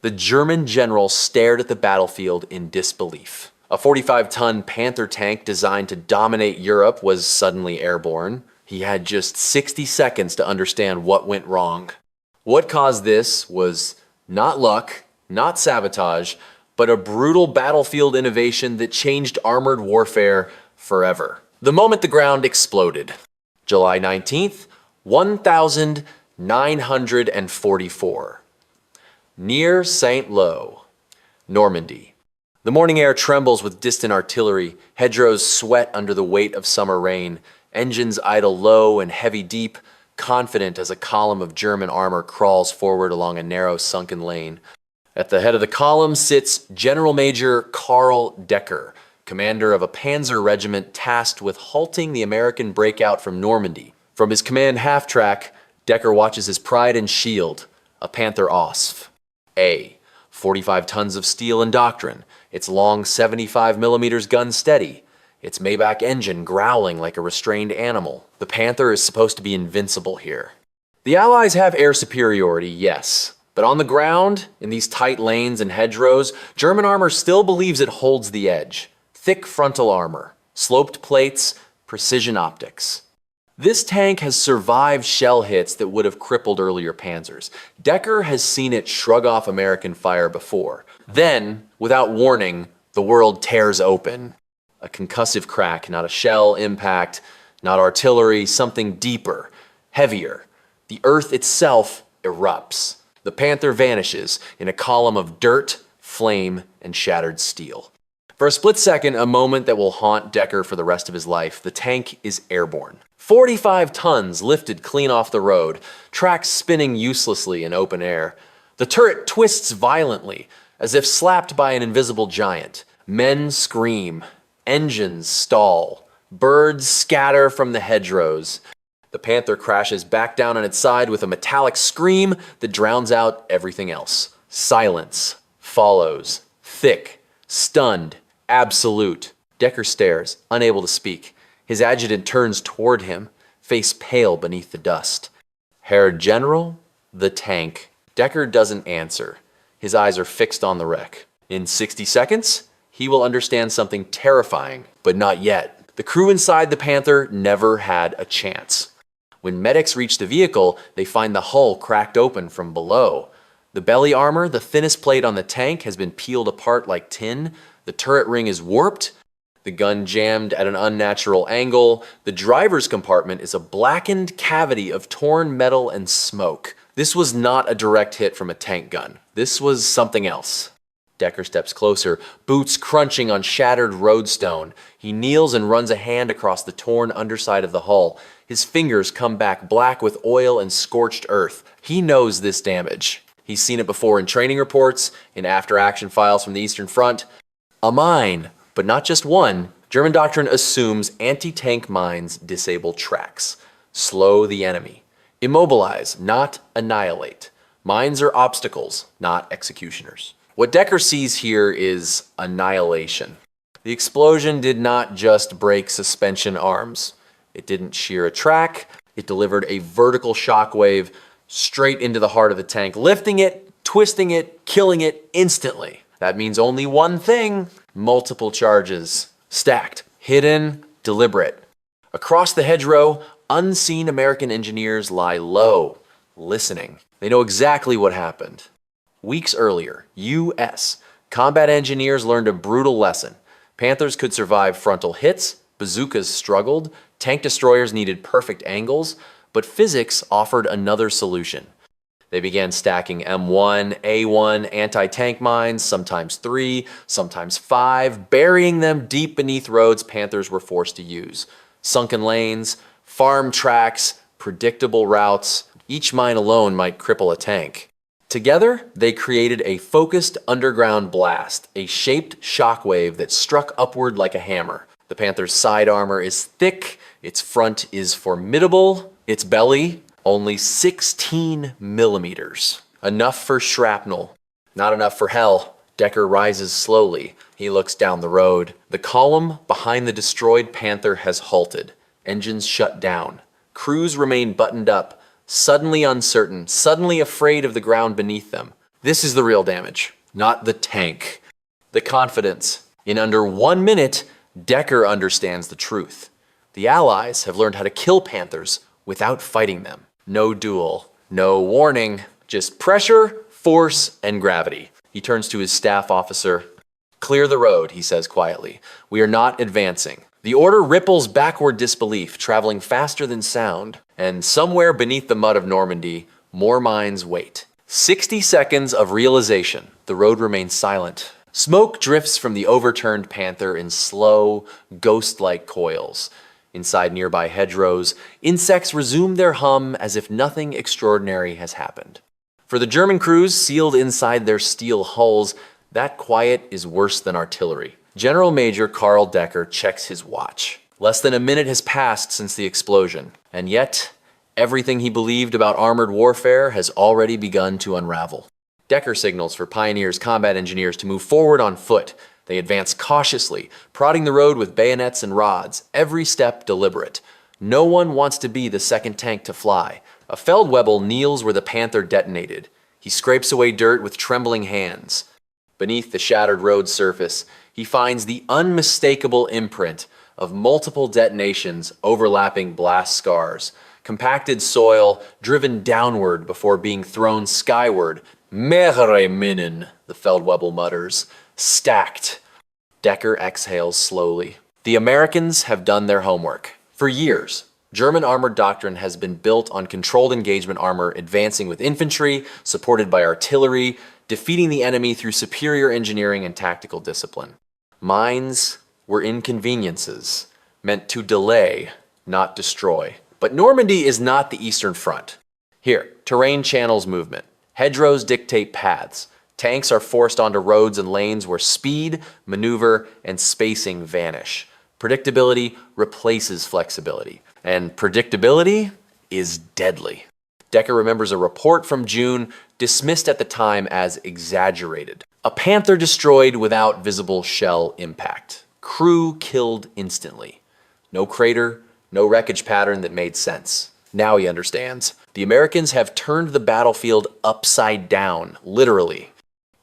The German general stared at the battlefield in disbelief. A 45-ton Panther tank designed to dominate Europe was suddenly airborne. He had just 60 seconds to understand what went wrong. What caused this was not luck, not sabotage, but a brutal battlefield innovation that changed armored warfare forever. The moment the ground exploded. July 19th, 1944. Near Saint-Lô, Normandy. The morning air trembles with distant artillery, hedgerows sweat under the weight of summer rain, engines idle low and heavy deep, confident as a column of German armor crawls forward along a narrow sunken lane. At the head of the column sits General Major Karl Decker, commander of a Panzer regiment tasked with halting the American breakout from Normandy. From his command half-track, Decker watches his pride and shield, a Panther Osf A, 45 tons of steel and doctrine, its long 75 millimeters gun steady, its Maybach engine growling like a restrained animal. The Panther is supposed to be invincible here. The Allies have air superiority, yes, but on the ground, in these tight lanes and hedgerows, German armor still believes it holds the edge. Thick frontal armor, sloped plates, precision optics. This tank has survived shell hits that would have crippled earlier Panzers. Decker has seen it shrug off American fire before. Then, without warning, the world tears open. A concussive crack, not a shell impact, not artillery, something deeper, heavier. The earth itself erupts. The Panther vanishes in a column of dirt, flame, and shattered steel. For a split second, a moment that will haunt Decker for the rest of his life, the tank is airborne. 45 tons lifted clean off the road, tracks spinning uselessly in open air. The turret twists violently, as if slapped by an invisible giant. Men scream. Engines stall. Birds scatter from the hedgerows. The Panther crashes back down on its side with a metallic scream that drowns out everything else. Silence follows. Thick, stunned, absolute. Decker stares, unable to speak. His adjutant turns toward him, face pale beneath the dust. Herr General, the tank. Decker doesn't answer. His eyes are fixed on the wreck. In 60 seconds, he will understand something terrifying, but not yet. The crew inside the Panther never had a chance. When medics reach the vehicle, they find the hull cracked open from below. The belly armor, the thinnest plate on the tank, has been peeled apart like tin. The turret ring is warped. The gun jammed at an unnatural angle. The driver's compartment is a blackened cavity of torn metal and smoke. This was not a direct hit from a tank gun. This was something else. Decker steps closer, boots crunching on shattered roadstone. He kneels and runs a hand across the torn underside of the hull. His fingers come back black with oil and scorched earth. He knows this damage. He's seen it before in training reports, in after-action files from the Eastern Front. A mine, but not just one. German doctrine assumes anti-tank mines disable tracks, slow the enemy, immobilize, not annihilate. Mines are obstacles, not executioners. What Decker sees here is annihilation. The explosion did not just break suspension arms. It didn't shear a track. It delivered a vertical shockwave straight into the heart of the tank, lifting it, twisting it, killing it instantly. That means only one thing: multiple charges, stacked, hidden, deliberate. Across the hedgerow, unseen American engineers lie low, listening. They know exactly what happened. Weeks earlier, U.S. combat engineers learned a brutal lesson. Panthers could survive frontal hits, bazookas struggled, tank destroyers needed perfect angles, but physics offered another solution. They began stacking M1, A1 anti-tank mines, sometimes 3, sometimes 5, burying them deep beneath roads Panthers were forced to use. Sunken lanes, farm tracks, predictable routes. Each mine alone might cripple a tank. Together, they created a focused underground blast, a shaped shockwave that struck upward like a hammer. The Panther's side armor is thick, its front is formidable, its belly only 16 millimeters. Enough for shrapnel, not enough for hell. Decker rises slowly. He looks down the road. The column behind the destroyed Panther has halted. Engines shut down. Crews remain buttoned up, suddenly uncertain, suddenly afraid of the ground beneath them. This is the real damage, not the tank. The confidence. In under 1 minute, Decker understands the truth. The Allies have learned how to kill Panthers without fighting them. No duel, no warning, just pressure, force, and gravity. He turns to his staff officer. "Clear the road," he says quietly. "We are not advancing." The order ripples backward disbelief, traveling faster than sound, and somewhere beneath the mud of Normandy, more minds wait. 60 seconds of realization. The road remains silent. Smoke drifts from the overturned Panther in slow, ghost-like coils. Inside nearby hedgerows, insects resume their hum as if nothing extraordinary has happened. For the German crews sealed inside their steel hulls, that quiet is worse than artillery. General Major Karl Decker checks his watch. Less than a minute has passed since the explosion, and yet everything he believed about armored warfare has already begun to unravel. Decker signals for pioneers, combat engineers to move forward on foot. They advance cautiously, prodding the road with bayonets and rods, every step deliberate. No one wants to be the second tank to fly. A Feldwebel kneels where the Panther detonated. He scrapes away dirt with trembling hands. Beneath the shattered road surface, he finds the unmistakable imprint of multiple detonations overlapping blast scars. Compacted soil driven downward before being thrown skyward. Mehrere Minen, the Feldwebel mutters. Stacked. Decker exhales slowly. The Americans have done their homework. For years, German armored doctrine has been built on controlled engagement armor advancing with infantry, supported by artillery, defeating the enemy through superior engineering and tactical discipline. Mines were inconveniences, meant to delay, not destroy. But Normandy is not the Eastern Front. Here, terrain channels movement. Hedgerows dictate paths. Tanks are forced onto roads and lanes where speed, maneuver, and spacing vanish. Predictability replaces flexibility. And predictability is deadly. Decker remembers a report from June dismissed at the time as exaggerated. A Panther destroyed without visible shell impact. Crew killed instantly. No crater, no wreckage pattern that made sense. Now he understands. The Americans have turned the battlefield upside down, literally.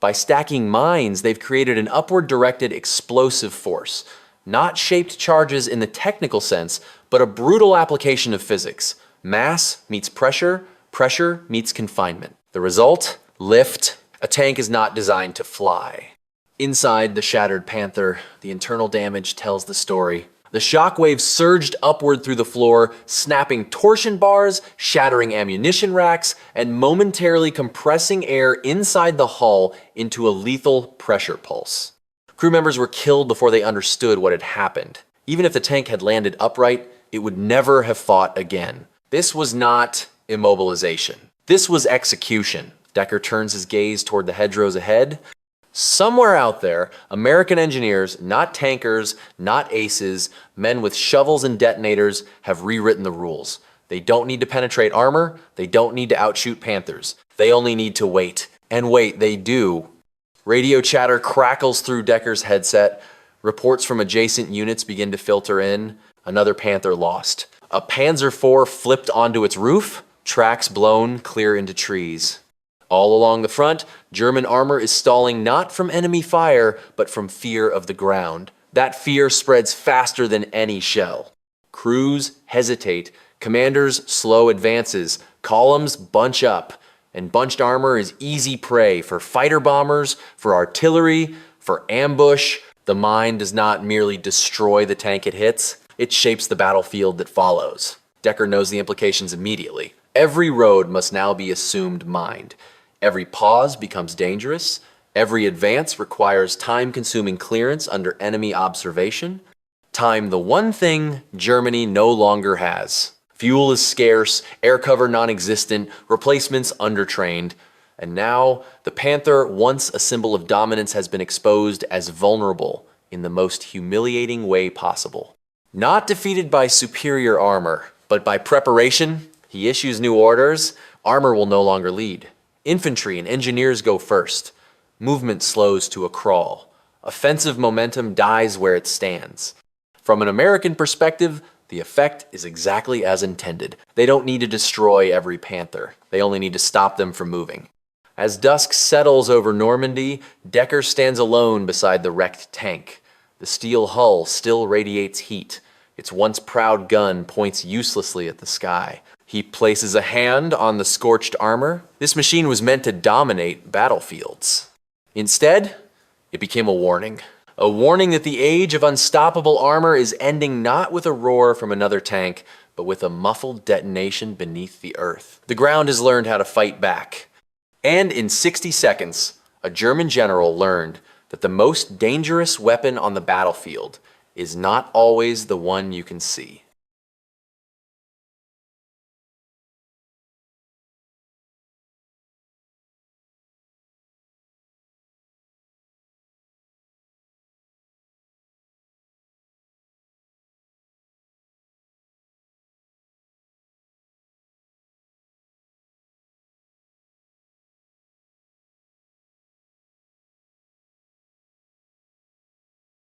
By stacking mines, they've created an upward-directed explosive force. Not shaped charges in the technical sense, but a brutal application of physics. Mass meets pressure, pressure meets confinement. The result? Lift. A tank is not designed to fly. Inside the shattered Panther, the internal damage tells the story. The shockwaves surged upward through the floor, snapping torsion bars, shattering ammunition racks, and momentarily compressing air inside the hull into a lethal pressure pulse. Crew members were killed before they understood what had happened. Even if the tank had landed upright, it would never have fought again. This was not immobilization. This was execution. Decker turns his gaze toward the hedgerows ahead. Somewhere out there, American engineers, not tankers, not aces, men with shovels and detonators, have rewritten the rules. They don't need to penetrate armor. They don't need to outshoot Panthers. They only need to wait. And wait, they do. Radio chatter crackles through Decker's headset. Reports from adjacent units begin to filter in. Another Panther lost. A Panzer IV flipped onto its roof. Tracks blown clear into trees. All along the front, German armor is stalling not from enemy fire, but from fear of the ground. That fear spreads faster than any shell. Crews hesitate. Commanders slow advances. Columns bunch up. And bunched armor is easy prey for fighter bombers, for artillery, for ambush. The mine does not merely destroy the tank it hits, it shapes the battlefield that follows. Decker knows the implications immediately. Every road must now be assumed mined. Every pause becomes dangerous. Every advance requires time-consuming clearance under enemy observation. Time, the one thing Germany no longer has. Fuel is scarce, air cover non-existent, replacements undertrained. And now, the Panther, once a symbol of dominance, has been exposed as vulnerable in the most humiliating way possible. Not defeated by superior armor, but by preparation. He issues new orders. Armor will no longer lead. Infantry and engineers go first. Movement slows to a crawl. Offensive momentum dies where it stands. From an American perspective, the effect is exactly as intended. They don't need to destroy every Panther. They only need to stop them from moving. As dusk settles over Normandy, Decker stands alone beside the wrecked tank. The steel hull still radiates heat. Its once proud gun points uselessly at the sky. He places a hand on the scorched armor. This machine was meant to dominate battlefields. Instead, it became a warning. A warning that the age of unstoppable armor is ending not with a roar from another tank, but with a muffled detonation beneath the earth. The ground has learned how to fight back. And in 60 seconds, a German general learned that the most dangerous weapon on the battlefield is not always the one you can see.